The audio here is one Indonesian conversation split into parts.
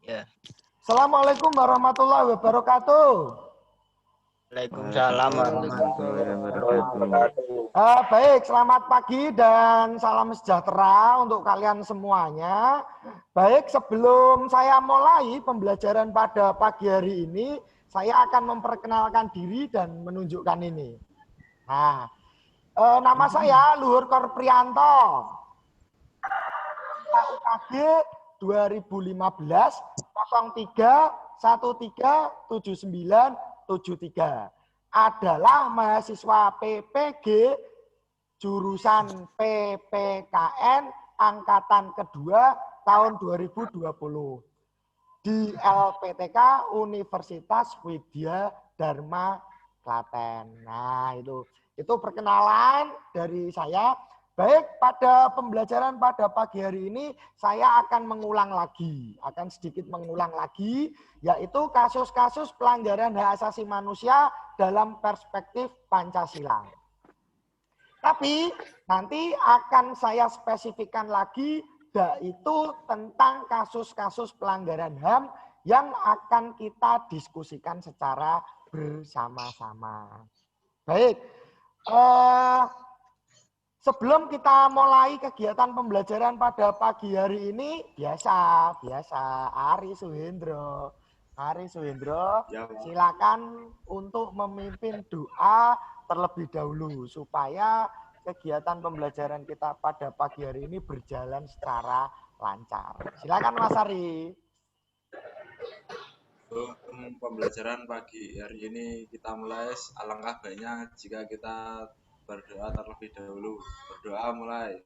Ya. Assalamualaikum warahmatullahi wabarakatuh. Waalaikumsalam warahmatullahi wabarakatuh. Baik, selamat pagi dan salam sejahtera untuk kalian semuanya. Baik, sebelum saya mulai pembelajaran pada pagi hari ini, saya akan memperkenalkan diri dan menunjukkan ini. Nah, nama saya Luhur Korprianto. UKG 2015 03 137973 adalah mahasiswa PPG jurusan PPKN angkatan kedua tahun 2020 di LPTK Universitas Widya Dharma Klaten. Nah, itu perkenalan dari saya. Baik, pada pembelajaran pada pagi hari ini saya akan sedikit mengulang lagi, yaitu kasus-kasus pelanggaran hak asasi manusia dalam perspektif Pancasila. Tapi nanti akan saya spesifikkan lagi, yaitu tentang kasus-kasus pelanggaran HAM yang akan kita diskusikan secara bersama-sama. Baik, sebelum kita mulai kegiatan pembelajaran pada pagi hari ini, biasa Ari Suhendro, silakan untuk memimpin doa terlebih dahulu supaya kegiatan pembelajaran kita pada pagi hari ini berjalan secara lancar. Silakan Mas Ari. Pembelajaran pagi hari ini kita mulai. Alangkah baiknya jika kita berdoa terlebih dahulu. Berdoa mulai.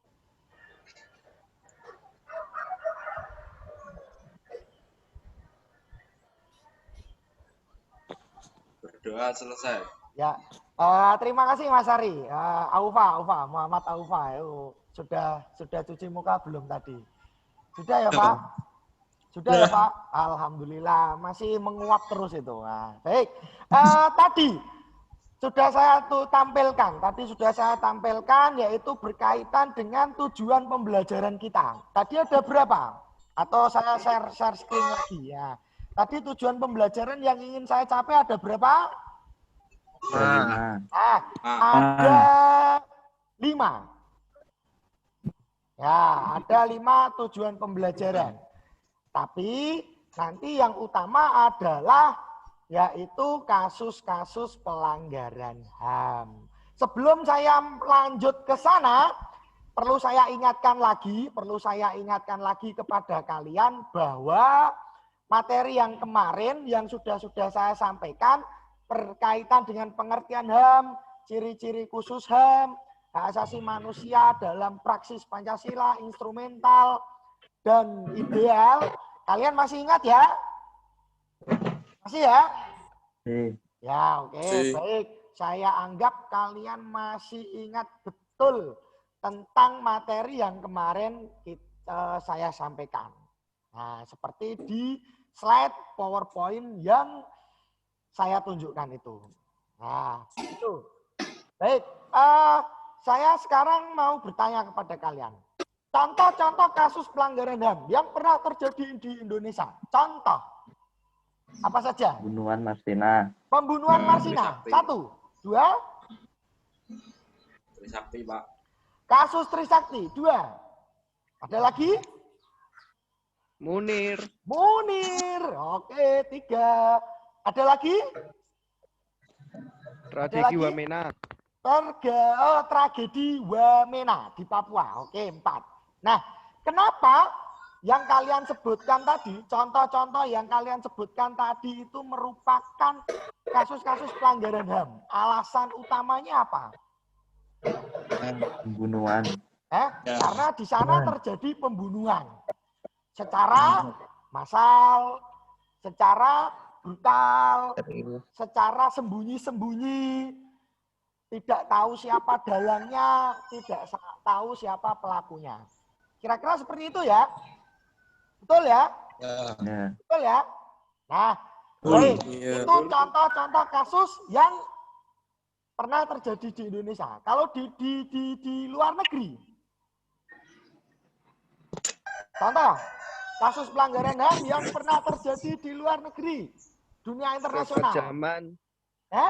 Berdoa selesai. Ya, terima kasih Mas Ari. Muhammad Aufa, sudah cuci muka belum tadi? Sudah ya Pak? Sudah ya Pak? Alhamdulillah, masih menguap terus itu. Nah, baik, tadi sudah saya tampilkan yaitu berkaitan dengan tujuan pembelajaran kita. Tadi ada berapa? Atau saya share screen lagi ya. Tadi tujuan pembelajaran yang ingin saya capai ada berapa? Ada 5. Ya, ada 5 tujuan pembelajaran. Tapi nanti yang utama adalah yaitu kasus-kasus pelanggaran HAM. Sebelum saya lanjut ke sana, perlu saya ingatkan lagi kepada kalian bahwa materi yang kemarin yang sudah saya sampaikan berkaitan dengan pengertian HAM, ciri-ciri khusus HAM, hak asasi manusia dalam praksis Pancasila, instrumental, dan ideal. Kalian masih ingat ya? Masih ya? Ya, oke. Baik. Saya anggap kalian masih ingat betul tentang materi yang kemarin saya sampaikan. Nah, seperti di slide PowerPoint yang saya tunjukkan itu. Nah, itu. Baik. Saya sekarang mau bertanya kepada kalian. Contoh-contoh kasus pelanggaran HAM yang pernah terjadi di Indonesia. Contoh. Apa saja? Pembunuhan Marsina. Pembunuhan Marsina. 1, 2. Trisakti, Pak. Kasus Trisakti. 2. Ada lagi? Munir. Oke, 3. Ada lagi? Tragedi Wamena. Tragedi Wamena di Papua. Oke, 4. Nah, kenapa yang kalian sebutkan tadi, contoh-contoh yang kalian sebutkan tadi itu merupakan kasus-kasus pelanggaran HAM? Alasan utamanya apa? Pembunuhan. Karena di sana terjadi pembunuhan secara massal, secara brutal, secara sembunyi-sembunyi, tidak tahu siapa dalangnya, tidak tahu siapa pelakunya. Kira-kira seperti itu ya? Betul ya? Betul ya? Nah, baik. Itu contoh-contoh kasus yang pernah terjadi di Indonesia. Kalau di luar negeri, contoh kasus pelanggaran HAM yang pernah terjadi di luar negeri, dunia internasional.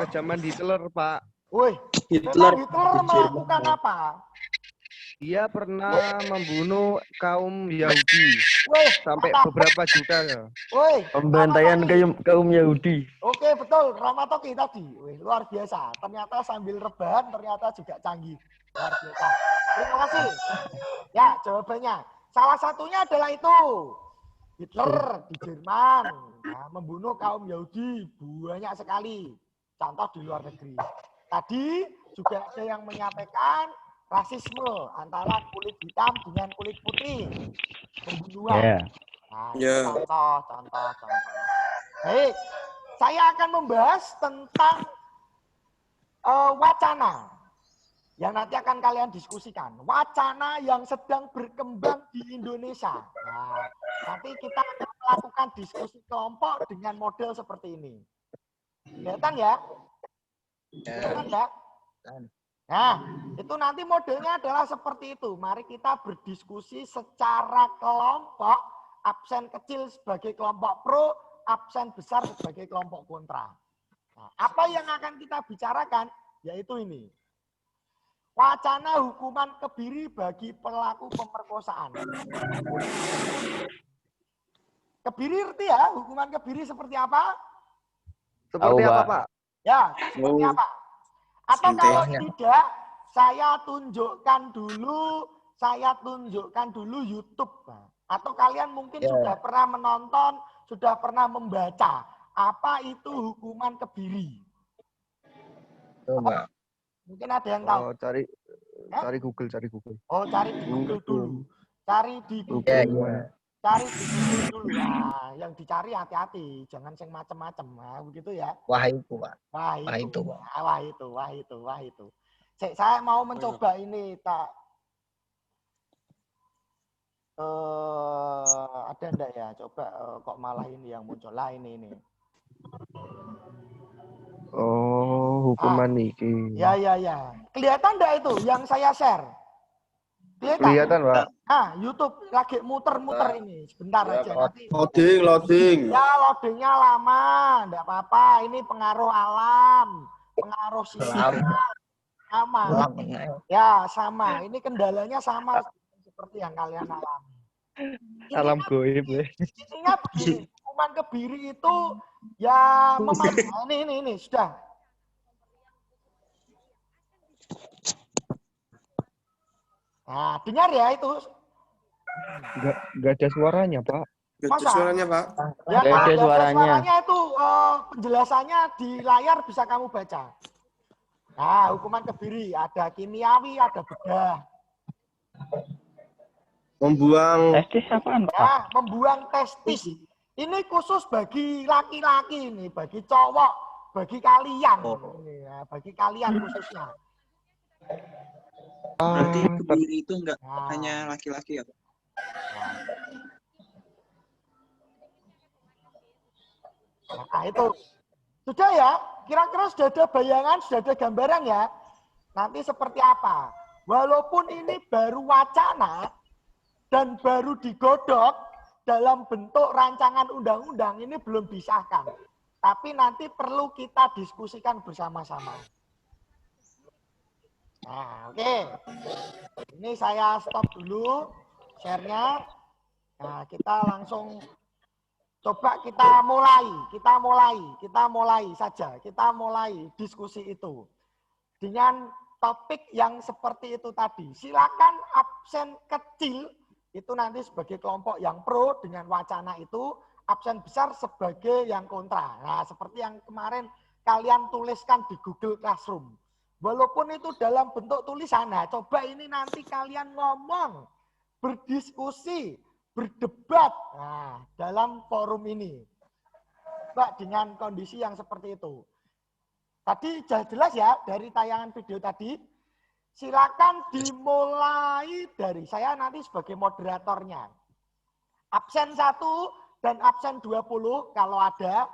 Kejaman Hitler, Pak. Woi, Hitler memang Hitler di melakukan Jerman. apa? Dia pernah membunuh kaum Yahudi Woi, sampai mantap. beberapa juta. Woi, Pembantaian kaum Yahudi. oke, betul. Ramatoki tadi. Wih, luar biasa. Ternyata sambil rebahan, ternyata juga canggih. Luar biasa. Terima kasih. Ya, jawabannya. Salah satunya adalah itu. Hitler di Jerman. Nah, membunuh kaum Yahudi. Banyak sekali. Contoh di luar negeri. Tadi juga ada yang menyampaikan rasisme antara kulit hitam dengan kulit putih. Pembunuhan. Nah, itu contoh. Baik, saya akan membahas tentang wacana yang nanti akan kalian diskusikan. Wacana yang sedang berkembang di Indonesia. Nah, nanti kita akan melakukan diskusi kelompok dengan model seperti ini. Kelihatan ya? Kelihatan ya? Nah, itu nanti modelnya adalah seperti itu. Mari kita berdiskusi secara kelompok, absen kecil sebagai kelompok pro, absen besar sebagai kelompok kontra. Nah, apa yang akan kita bicarakan? Yaitu ini. Wacana hukuman kebiri bagi pelaku pemerkosaan. Kebiri ngerti ya? Hukuman kebiri seperti apa? Seperti apa, Pak? Ya, seperti apa? Atau kalau tidak, saya tunjukkan dulu YouTube. Atau kalian mungkin sudah pernah menonton, sudah pernah membaca. Apa itu hukuman kebiri? Coba. Mungkin ada yang tahu. Oh, cari Google. Oh, cari di Google dulu. Cari di Google. Ya. Cari di Google dulu. Nah, yang dicari hati-hati. Jangan yang macam-macam. Nah, begitu ya. Wah itu, Pak. Wah itu. Saya mau mencoba ini tak. Ada enggak ya? Coba kok malah ini yang muncul lah ini. Oh, hukuman iki. Ya. Kelihatan enggak itu yang saya share? Kelihatan, Pak. YouTube lagi muter-muter ini. Sebentar aja nanti. Loading. Ya, loadingnya lama. Enggak apa-apa. Ini pengaruh alam. Pengaruh sinyal. Sama. Ya, sama. Ini kendalanya sama seperti yang kalian alami. Alam goib ya. Intinya begini. Hukuman kebiri itu ya memaksa. Ini sudah. Nah, dengar ya itu. Enggak ada suaranya, Pak. Masa? Suaranya, Pak. Ya, Nggak ada suaranya. Itu penjelasannya di layar bisa kamu baca. Nah, hukuman kebiri ada kimiawi, ada bedah. Membuang testis apaan, Pak? Ya, membuang testis. Ini khusus bagi laki-laki ini, bagi cowok, bagi kalian. Ini ya, bagi kalian khususnya. Berarti kebiri itu enggak hanya laki-laki ya, Pak? Nah, itu. Sudah ya? Kira-kira sudah ada bayangan, sudah ada gambaran ya? Nanti seperti apa? Walaupun ini baru wacana dan baru digodok dalam bentuk rancangan undang-undang, ini belum disahkan. Tapi nanti perlu kita diskusikan bersama-sama. Nah, oke. Ini saya stop dulu share-nya. Nah, kita langsung coba kita mulai saja. Kita mulai diskusi itu. Dengan topik yang seperti itu tadi. Silakan absen kecil itu nanti sebagai kelompok yang pro dengan wacana itu, absen besar sebagai yang kontra. Nah, seperti yang kemarin kalian tuliskan di Google Classroom. Walaupun itu dalam bentuk tulisan, nah coba ini nanti kalian ngomong, berdiskusi, berdebat dalam forum ini. Mbak, dengan kondisi yang seperti itu. Tadi jelas ya dari tayangan video tadi. Silakan dimulai dari saya nanti sebagai moderatornya. Absen 1 dan absen 20 kalau ada.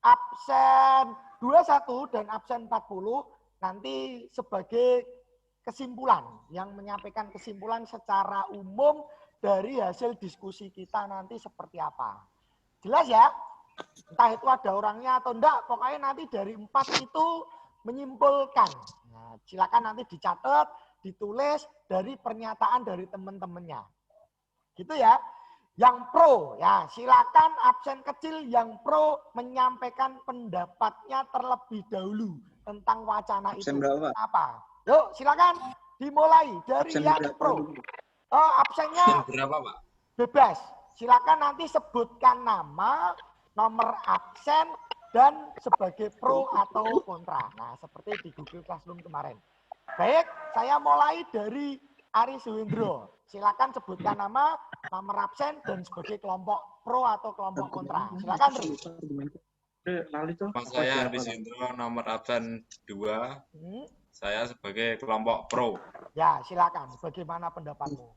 Absen 21 dan absen 40 nanti sebagai kesimpulan. Yang menyampaikan kesimpulan secara umum dari hasil diskusi kita nanti seperti apa. Jelas ya? Entah itu ada orangnya atau enggak, pokoknya nanti dari 4 itu menyimpulkan. Nah, silakan nanti dicatat, ditulis dari pernyataan dari teman-temannya. Gitu ya. Yang pro, ya silakan absen kecil yang pro menyampaikan pendapatnya terlebih dahulu tentang wacana Absen itu. berapa? Apa? Yuk silakan dimulai dari Absen yang berapa pro. dulu? Absennya Berapa, Pak? bebas. Silakan nanti sebutkan nama, nomor absen, dan sebagai pro atau kontra. Nah, seperti di Google Classroom kemarin. Baik, saya mulai dari Ari Suhendro. Silakan sebutkan nama, nomor absen, dan sebagai kelompok pro atau kelompok kontra. Silakan, Ri. Nama saya Ardi Sindro, nomor absen 2. Saya sebagai kelompok pro. Ya, silakan. Bagaimana pendapatmu?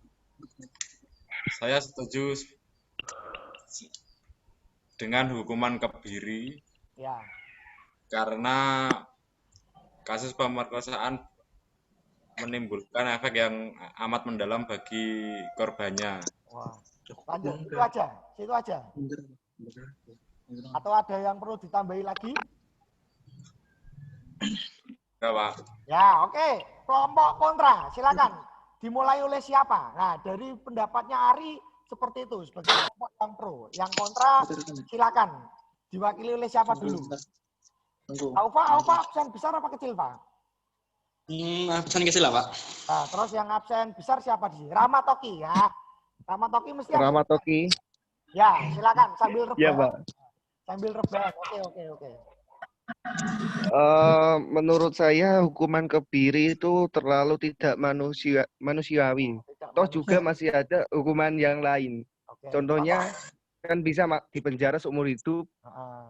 Saya setuju dengan hukuman kebiri Ya, karena kasus pemerkosaan menimbulkan efek yang amat mendalam bagi korbannya. wah. Lanjut, itu aja. Situ aja. Atau ada yang perlu ditambahi lagi? Enggak, Pak. Ya, oke. Kelompok kontra, silakan. Dimulai oleh siapa? Nah, dari pendapatnya Ari seperti itu sebagai kelompok yang pro. Yang kontra, silakan. Diwakili oleh siapa dulu? Aufa absen besar apa kecil, Pak? Absen kecil lah, Pak. Nah, terus yang absen besar siapa di sini? Rahmat Toki ya. Rahmat Toki mesti absen. Rahmat Toki. Ya, silakan sambil rebahan. Iya, Pak. Sambil rebahan. Oke. Menurut saya hukuman kebiri itu terlalu tidak manusiawi. Toh juga masih ada hukuman yang lain. Oke. Contohnya kan bisa dipenjara seumur hidup.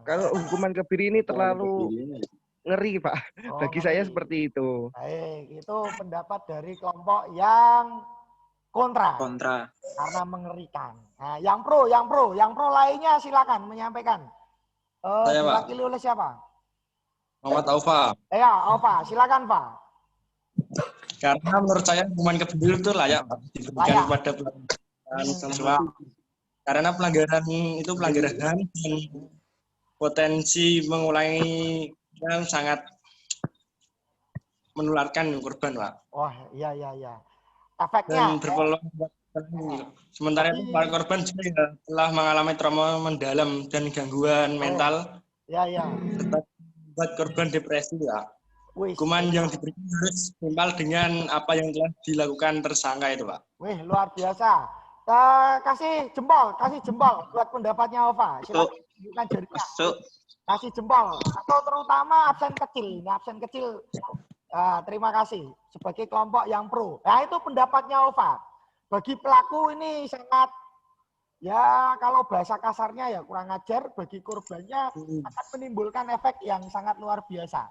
Kalau hukuman kebiri ini terlalu ngeri, Pak. Bagi saya seperti itu. Baik, itu pendapat dari kelompok yang kontra. Karena mengerikan. Nah, yang pro lainnya silakan menyampaikan. Saya, Pak. Diwakili oleh siapa? Muhammad Aufa. Ya, Aufa, silakan, Pak. Karena menurut saya hukuman kebiri itu layak, Pak, diberikan kepada siswa. Karena pelanggaran itu pelanggaran HAM dan potensi mengulanginya sangat menularkan korban, Pak. Wah, iya. Efeknya. Dan berpeluang sementara itu para korban juga telah mengalami trauma mendalam dan gangguan mental. Ya. Serta membuat korban depresi, ya. Hukuman yang diberikan harus setimpal dengan apa yang telah dilakukan tersangka itu, Pak. Wih, luar biasa. Kasih jempol buat pendapatnya Ova. Silakan tunjukkan jarinya. Kasih jempol. Atau terutama absen kecil. Ini absen kecil. Terima kasih. Sebagai kelompok yang pro. Nah, itu pendapatnya Ova. Bagi pelaku ini sangat, ya kalau bahasa kasarnya ya kurang ajar. Bagi korbannya akan menimbulkan efek yang sangat luar biasa.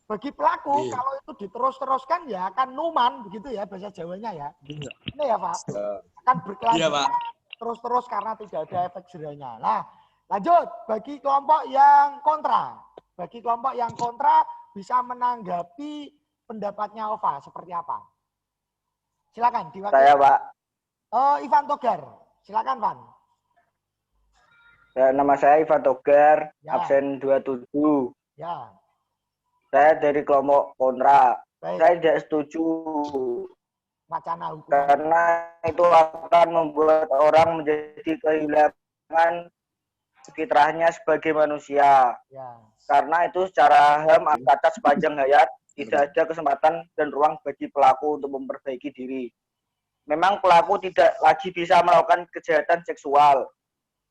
Bagi pelaku, kalau itu diterus-teruskan ya akan numan, begitu ya bahasa Jawanya ya. Ini ya Pak. Akan berkelanjutan terus-terus karena tidak ada efek jerahnya. Nah, lanjut. Bagi kelompok yang kontra. Bagi kelompok yang kontra bisa menanggapi pendapatnya Ova seperti apa? Silakan diwakili. Saya, Pak. Ivan Togar. Silakan, Van. Nama saya Ivan Togar, Ya. absen 27. Ya. Saya dari kelompok kontra. Baik. Saya tidak setuju Wacana hukum. karena itu akan membuat orang menjadi kehilangan fitrahnya sebagai manusia. Ya. Karena itu secara HAM cacat sepanjang hayat, tidak ada kesempatan dan ruang bagi pelaku untuk memperbaiki diri. Memang pelaku tidak lagi bisa melakukan kejahatan seksual,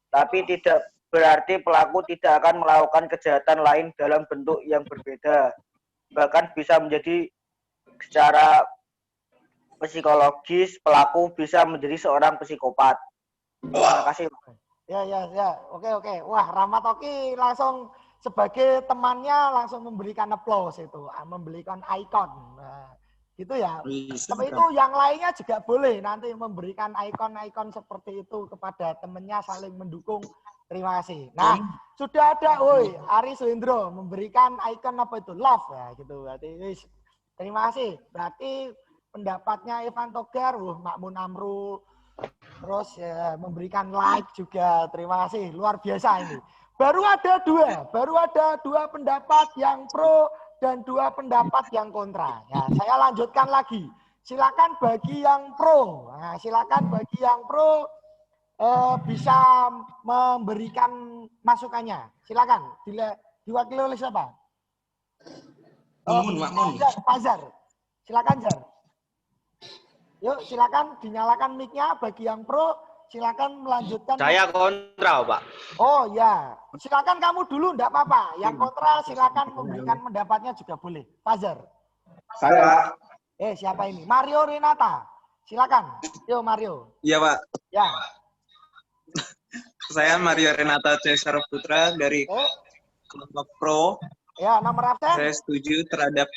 tapi tidak berarti pelaku tidak akan melakukan kejahatan lain dalam bentuk yang berbeda. Bahkan bisa menjadi secara psikologis, pelaku bisa menjadi seorang psikopat. Terima kasih. Ya. Oke. Wah, Rahmat Oki langsung sebagai temannya langsung memberikan applause itu, memberikan ikon. Nah, gitu ya. Tapi itu yang lainnya juga boleh nanti memberikan ikon-ikon seperti itu kepada temannya saling mendukung. Terima kasih. Nah, sudah ada, Ari Suhendro memberikan ikon apa itu? Love ya, gitu. Berarti terima kasih. Berarti pendapatnya Ivan Togar, Makmun Amrul, Terus ya, memberikan like juga. Terima kasih, luar biasa ini. Baru ada dua pendapat yang pro dan 2 pendapat yang kontra. Ya, saya lanjutkan lagi. Silakan bagi yang pro. Nah, silakan bagi yang pro bisa memberikan masukannya. Silakan. Diwakili oleh siapa? Makmun. Fazar. Silakan, Jar. Yuk, silakan dinyalakan mic-nya bagi yang pro. Silakan melanjutkan. Saya kontra, Pak. Oh ya, silakan kamu dulu, enggak apa-apa. Yang kontra silakan memberikan pendapatnya juga boleh. Fazar. Saya. Siapa ini? Mario Renata. Silakan. Yo Mario. Iya, Pak. Ya. Saya Mario Renata Cesar Putra dari kelompok Pro. Ya, nomor absen. Saya setuju terhadap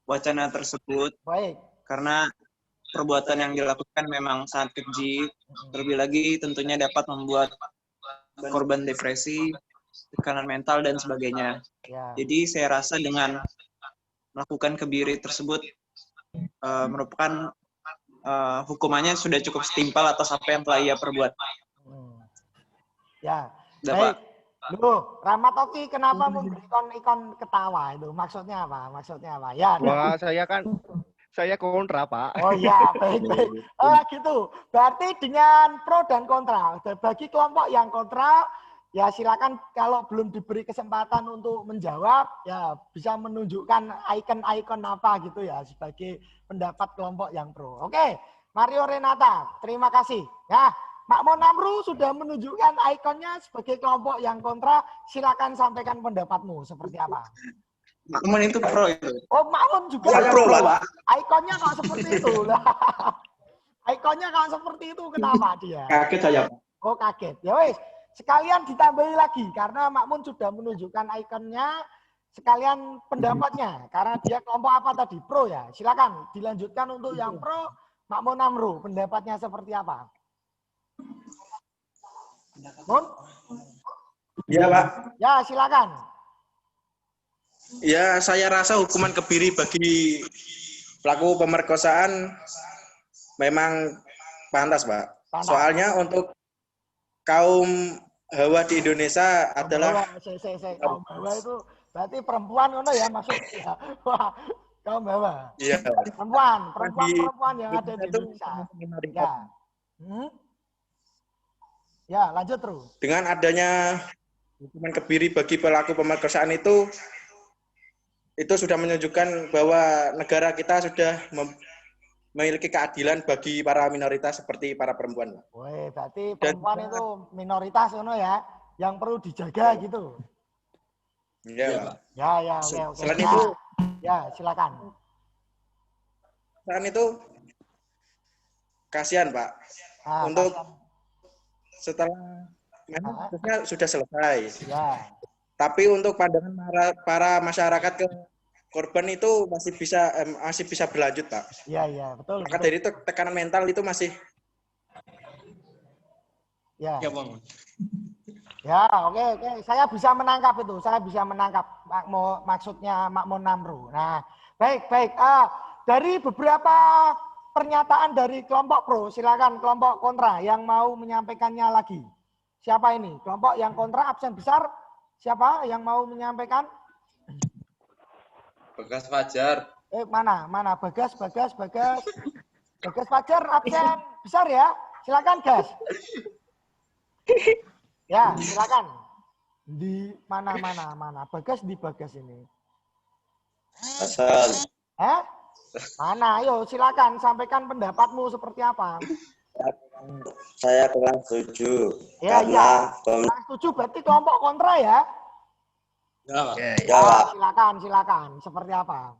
wacana tersebut. Baik. Karena perbuatan yang dilakukan memang sangat keji, terlebih lagi tentunya dapat membuat korban depresi, tekanan mental, dan sebagainya. Ya. Jadi saya rasa dengan melakukan kebiri tersebut merupakan hukumannya sudah cukup setimpal atas apa yang telah ia perbuat. Ya, baik. Loh, Rahmat Oki kenapa memberi ikon ketawa itu? Maksudnya apa? Ya, wah, saya kontra, Pak. Oh ya, baik. Gitu. Berarti dengan pro dan kontra. Bagi kelompok yang kontra, ya silakan kalau belum diberi kesempatan untuk menjawab, ya bisa menunjukkan ikon-ikon apa gitu ya sebagai pendapat kelompok yang pro. Oke, Mario Renata, terima kasih. Ya, Makmun Amru sudah menunjukkan ikonnya sebagai kelompok yang kontra. Silakan sampaikan pendapatmu seperti apa. Makmun itu pro itu. Oh, Makmun juga Saya pro, Pak. Ikonnya kok seperti itu lah. Ikonnya kok seperti itu, kenapa dia? Kaget saya, Pak. Oh, kaget. Ya wes, sekalian ditambahi lagi karena Makmun sudah menunjukkan ikonnya, sekalian pendapatnya karena dia kelompok apa tadi? Pro ya. Silakan dilanjutkan untuk yang pro. Makmun Amru, pendapatnya seperti apa? Mun? Iya, Pak. Ya, silakan. Ya, saya rasa hukuman kebiri bagi pelaku pemerkosaan memang pantas, Pak. Pantas. Soalnya untuk kaum Hawa di Indonesia adalah kaum Hawa itu berarti perempuan ngono ya maksudnya. Wah, kaum Hawa. iya. Perempuan yang ada di Indonesia. Ya. Ya, lanjut terus. Dengan adanya hukuman kebiri bagi pelaku pemerkosaan itu sudah menunjukkan bahwa negara kita sudah memiliki keadilan bagi para minoritas seperti para perempuan. Woi, berarti perempuan itu minoritas ngono ya, yang perlu dijaga gitu. Iya, Pak. Ya, oke. Selain itu, ya, silakan. Selain itu, kasihan, Pak. Untuk setelah memang sudah selesai. Ya. Tapi untuk pandangan para masyarakat ke korban itu masih bisa berlanjut, Pak. Iya, betul. Maka dari itu tekanan mental itu masih. Ya. Ya, Bang. Ya, oke. Saya bisa menangkap itu. Maksudnya Makmun Amru. Nah, baik. Dari beberapa pernyataan dari kelompok pro, silakan kelompok kontra yang mau menyampaikannya lagi. Siapa ini? Kelompok yang kontra absen besar. Siapa yang mau menyampaikan? Bagas Fajar. Mana? Bagas Fajar absen besar ya. Silakan, Gas. Ya, silakan. Di mana? Bagas ini. Asal. Mana? Ayo, silakan sampaikan pendapatmu seperti apa. Saya kurang setuju. Iya. Kurang setuju berarti kelompok kontra ya? Ya. Silakan. Seperti apa?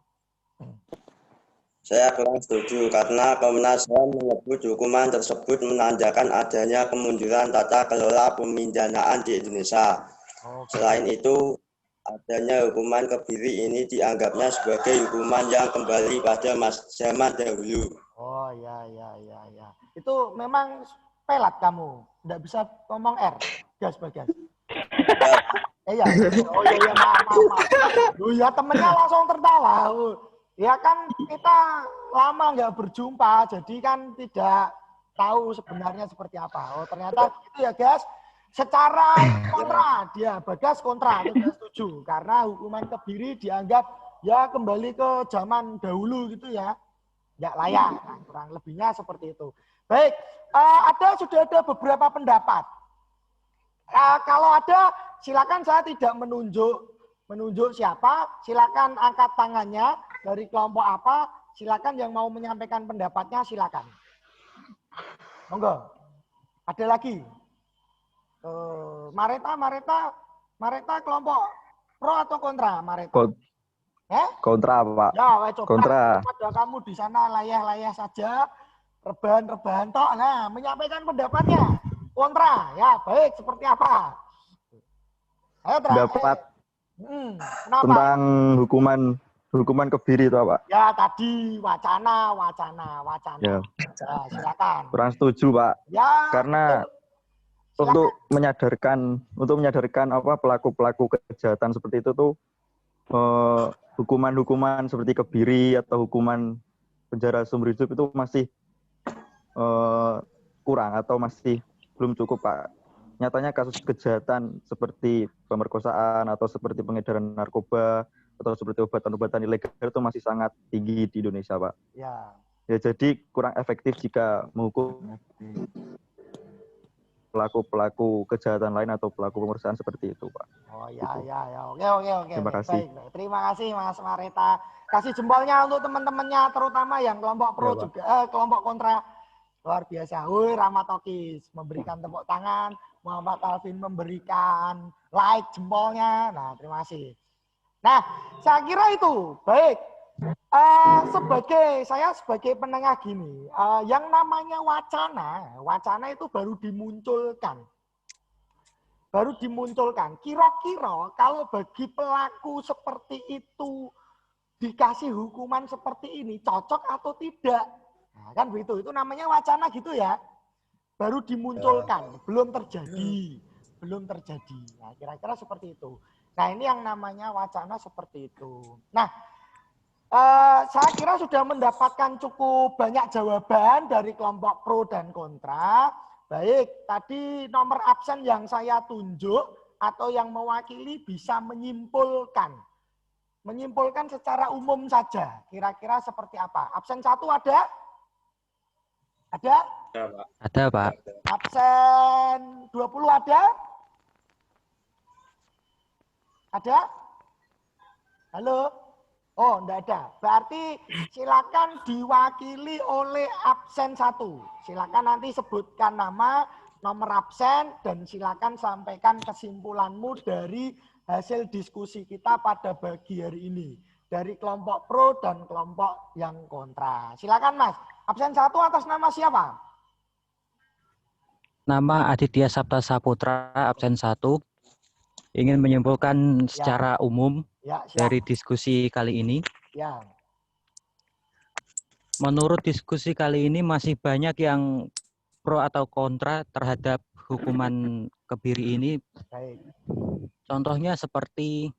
Saya kurang setuju karena Komnas HAM menyebut hukuman tersebut menandakan adanya kemunduran tata kelola pemindanaan di Indonesia. Selain itu, adanya hukuman kebiri ini dianggapnya sebagai hukuman yang kembali pada zaman dahulu. Oh ya. Itu memang pelat kamu. Nggak bisa ngomong R. Gas. Iya. Oh iya, maaf. Ya temennya langsung tertawa. Ya kan kita lama nggak berjumpa, jadi kan tidak tahu sebenarnya seperti apa. Oh ternyata itu ya guys. Secara kontra dia Bagas kontra, tidak setuju karena hukuman kebiri dianggap ya kembali ke zaman dahulu gitu ya, nggak layak. Nah, kurang lebihnya seperti itu. Baik, sudah ada beberapa pendapat. Kalau ada, silakan, saya tidak menunjuk siapa, silakan angkat tangannya dari kelompok apa, silakan yang mau menyampaikan pendapatnya silakan. Monggo. Ada lagi? Mareta kelompok pro atau kontra Mareta? Kontra, Pak. Ya, coba. Kontra. Ada kamu di sana layah-layah saja, rebahan-rebahan tok. Nah, menyampaikan pendapatnya. Kontra, ya baik. Seperti apa? Ayo pendapat tentang hukuman kebiri itu, Pak. Ya tadi wacana. Ya, silakan. Kurang setuju, Pak. Ya. Karena untuk menyadarkan apa pelaku-pelaku kejahatan seperti itu tuh hukuman seperti kebiri atau hukuman penjara seumur hidup itu masih kurang atau masih belum cukup, Pak. Nyatanya kasus kejahatan seperti pemerkosaan atau seperti pengedaran narkoba atau seperti obatan-obatan ilegal itu masih sangat tinggi di Indonesia, Pak. Ya, jadi kurang efektif jika menghukum pelaku-pelaku kejahatan lain atau pelaku pemerkosaan seperti itu, Pak. Oh ya. Oke. Terima kasih. Baik. Terima kasih Mas Mareta. Kasih jempolnya untuk teman-temannya, terutama yang kelompok pro ya, juga, kelompok kontra. Luar biasa. Rahmat Tokis memberikan tepuk tangan, Muhammad Alvin memberikan like jempolnya. Nah, terima kasih. Nah, saya kira itu baik. Saya sebagai penengah gini, yang namanya wacana itu baru dimunculkan. Kira-kira kalau bagi pelaku seperti itu dikasih hukuman seperti ini, cocok atau tidak? Nah, kan begitu, itu namanya wacana gitu ya. Baru dimunculkan, belum terjadi. Nah, kira-kira seperti itu. Nah, ini yang namanya wacana seperti itu. Nah, saya kira sudah mendapatkan cukup banyak jawaban dari kelompok pro dan kontra. Baik, tadi nomor absen yang saya tunjuk atau yang mewakili bisa menyimpulkan secara umum saja. Kira-kira seperti apa? Absen 1 ada? Ada? Ada, Pak. Absen 20 ada? Ada? Halo? Oh, enggak ada. Berarti silakan diwakili oleh absen 1. Silakan nanti sebutkan nama, nomor absen, dan silakan sampaikan kesimpulanmu dari hasil diskusi kita pada pagi hari ini. Dari kelompok pro dan kelompok yang kontra. Silakan Mas. Absen 1 atas nama siapa? Nama Aditya Sapta Saputra, absen 1. Ingin menyimpulkan secara umum dari diskusi kali ini. Ya. Menurut diskusi kali ini masih banyak yang pro atau kontra terhadap hukuman kebiri ini. Baik. Contohnya seperti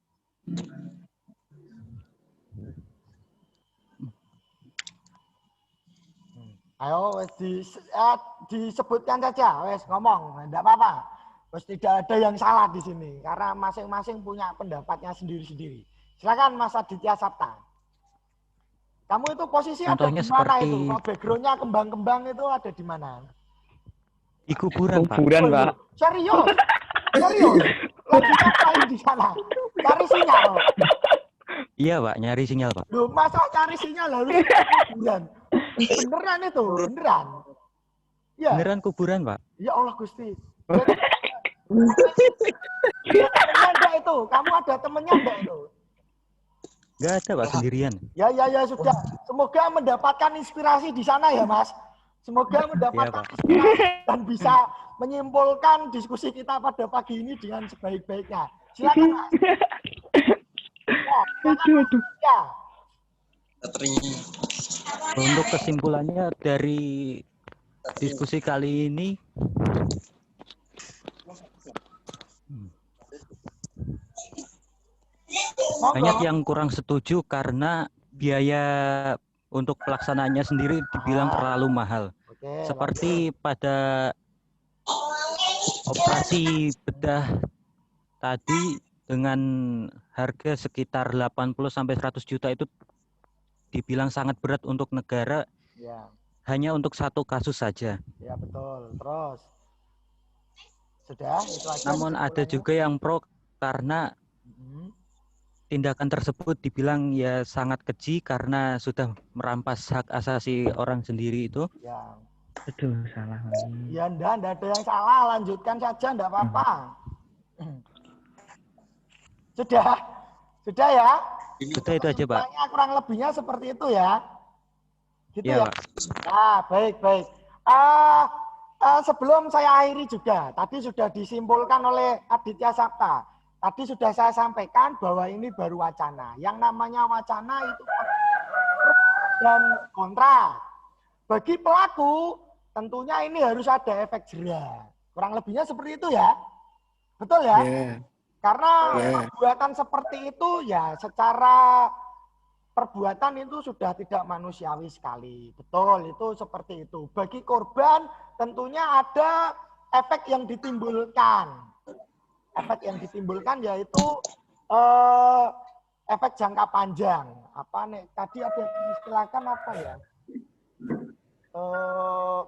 ayo disebutkan saja, wes ngomong, enggak apa-apa. Terus tidak ada yang salah di sini karena masing-masing punya pendapatnya sendiri-sendiri. Silakan Mas Aditya Sapta. Kamu itu posisi contohnya ada di mana seperti... itu? Kalau background-nya kembang-kembang itu ada di mana? Di kuburan, Pak. Kuburan, Pak. Serius? Lagi ngapain di sana? Cari sinyal. Iya, Pak, nyari sinyal, Pak. Loh, masa cari sinyal harus di kuburan? Beneran itu, beneran. Ya. Beneran kuburan, Pak. Ya Allah Gusti. Temennya enggak itu? Kamu ada temennya enggak itu? Enggak ada, Pak, sendirian. Ya sudah. Semoga mendapatkan inspirasi di sana ya, Mas. Semoga mendapatkan inspirasi dan bisa menyimpulkan diskusi kita pada pagi ini dengan sebaik-baiknya. Silakan, Mas. Ya. Untuk kesimpulannya dari diskusi kali ini, banyak yang kurang setuju karena biaya untuk pelaksanaannya sendiri dibilang terlalu mahal. Seperti pada operasi bedah tadi dengan harga sekitar 80 sampai 100 juta itu dibilang sangat berat untuk negara. Ya. Hanya untuk satu kasus saja. Ya betul. Terus sudah itu aja. Namun ada juga yang pro karena tindakan tersebut dibilang ya sangat keji karena sudah merampas hak asasi orang sendiri itu. Ya. Aduh, salah. Ya enggak ada yang salah, lanjutkan saja enggak apa-apa. Sudah ya? Sudah itu aja, Pak. Kurang lebihnya seperti itu ya. Gitu ya. Pak. Nah, baik. Sebelum saya akhiri juga, tadi sudah disimpulkan oleh Aditya Sapta. Tadi sudah saya sampaikan bahwa ini baru wacana. Yang namanya wacana itu dan kontra. Bagi pelaku, tentunya ini harus ada efek jera. Kurang lebihnya seperti itu ya. Betul ya? Yeah. Karena perbuatan seperti itu ya secara perbuatan itu sudah tidak manusiawi sekali. Betul, itu seperti itu. Bagi korban tentunya ada efek yang ditimbulkan. Efek yang ditimbulkan yaitu efek jangka panjang. Apa nih? Tadi ada istilahkan apa ya?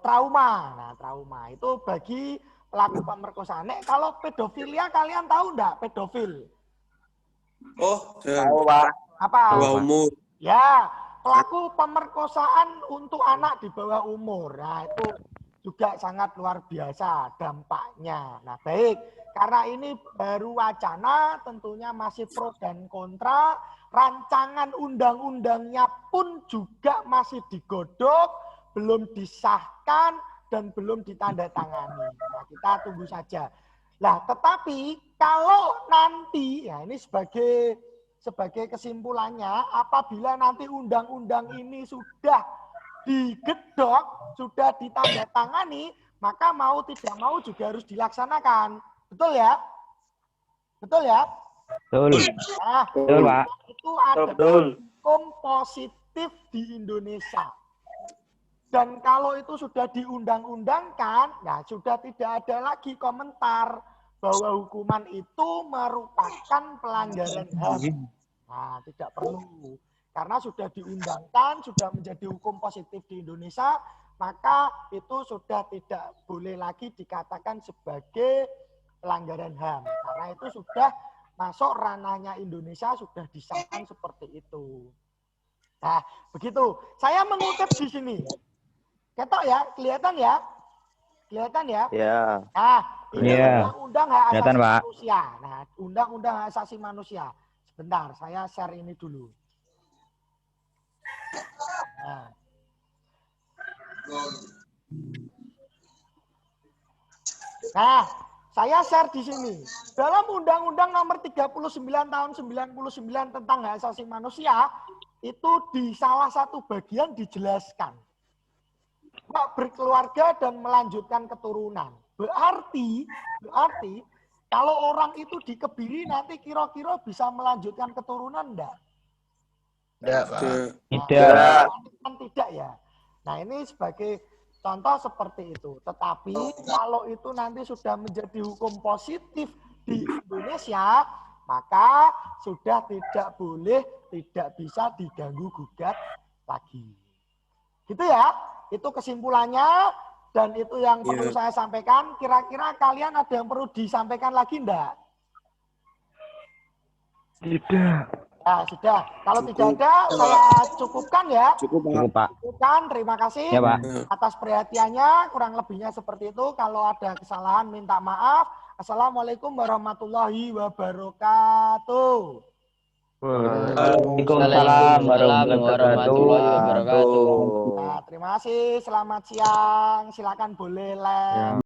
Trauma. Nah, trauma itu bagi pelaku pemerkosaan. Nek kalau pedofilia kalian tahu enggak pedofil? Oh, tahu, Pak. Apa? Bawah umur. Ya, pelaku pemerkosaan untuk anak di bawah umur. Nah, itu juga sangat luar biasa dampaknya. Nah, baik. Karena ini baru wacana, tentunya masih pro dan kontra. Rancangan undang-undangnya pun juga masih digodok, belum disahkan, dan belum ditandatangani. Nah, kita tunggu saja. Nah, tetapi kalau nanti, ya ini sebagai kesimpulannya, apabila nanti undang-undang ini sudah digedok, sudah ditandatangani, maka mau tidak mau juga harus dilaksanakan. Betul ya? Betul ya? Betul. Nah, betul, Pak. Itu ada hukum positif di Indonesia. Dan kalau itu sudah diundang-undangkan, ya sudah tidak ada lagi komentar bahwa hukuman itu merupakan pelanggaran HAM. Nah, tidak perlu. Karena sudah diundangkan, sudah menjadi hukum positif di Indonesia, maka itu sudah tidak boleh lagi dikatakan sebagai pelanggaran HAM. Karena itu sudah masuk ranahnya Indonesia, sudah disahkan seperti itu. Nah, begitu. Saya mengutip di sini. Ketok ya, kelihatan ya? Kelihatan ya? Iya. Nah, ini undang-undang hak asasi manusia. Nah, undang-undang hak asasi manusia. Sebentar, saya share ini dulu. Nah, saya share di sini. Dalam Undang-Undang Nomor 39 Tahun 99 tentang hak asasi manusia, itu di salah satu bagian dijelaskan. Hak berkeluarga dan melanjutkan keturunan. Berarti kalau orang itu dikebiri nanti kira-kira bisa melanjutkan keturunan enggak? Tidak, Pak. Tidak. Kan tidak ya. Nah, ini sebagai contoh seperti itu. Tetapi kalau itu nanti sudah menjadi hukum positif di Indonesia, maka sudah tidak boleh, tidak bisa diganggu gugat lagi. Gitu ya. Itu kesimpulannya dan itu yang perlu saya sampaikan. Kira-kira kalian ada yang perlu disampaikan lagi enggak? Tidak. Nah, sudah. Kalau tidak ada, saya cukupkan ya. Cukup, Pak. Cukupkan. Terima kasih ya, Pak. Atas perhatiannya. Kurang lebihnya seperti itu. Kalau ada kesalahan, minta maaf. Assalamualaikum warahmatullahi wabarakatuh. Waalaikumsalam warahmatullahi wabarakatuh. Nah, terima kasih. Selamat siang. Silakan boleh lem.